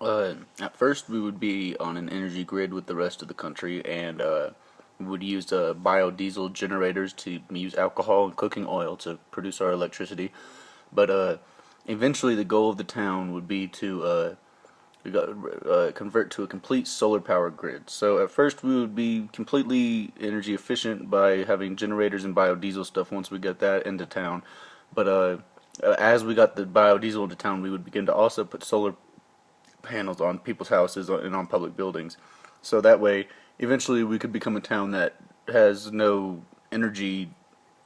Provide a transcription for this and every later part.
At first, we would be on an energy grid with the rest of the country, and we would use biodiesel generators to use alcohol and cooking oil to produce our electricity. But eventually, the goal of the town would be to convert to a complete solar power grid. So at first, we would be completely energy efficient by having generators and biodiesel stuff once we get that into town. But as we got the biodiesel into town, we would begin to also put solar panels on people's houses and on public buildings. So that way, eventually, we could become a town that has no energy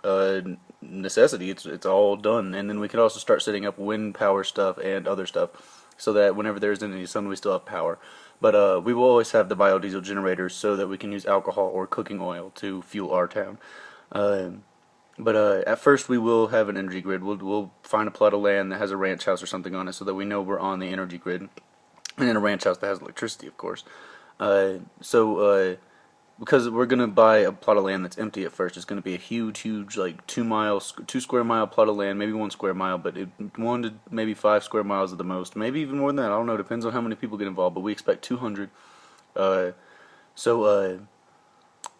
uh, necessity. It's all done, and then we could also start setting up wind power stuff and other stuff, so that whenever there's any sun, we still have power. But we will always have the biodiesel generators so that we can use alcohol or cooking oil to fuel our town. Uh, but at first, we will have an energy grid. We'll find a plot of land that has a ranch house or something on it, so that we know we're on the energy grid, and in a ranch house that has electricity, of course. So because we're gonna buy a plot of land that's empty at first, it's gonna be a huge, like 2 mile, 2 square mile plot of land, maybe 1 square mile, but 1 to maybe 5 square miles at the most, maybe even more than that. I don't know. Depends on how many people get involved, but we expect 200. Uh, so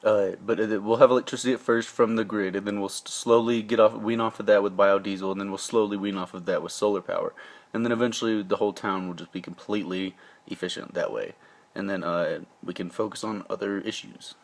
but we'll have electricity at first from the grid, and then we'll slowly wean off of that with biodiesel, and then we'll slowly wean off of that with solar power, and then eventually the whole town will just be completely efficient that way, and then we can focus on other issues.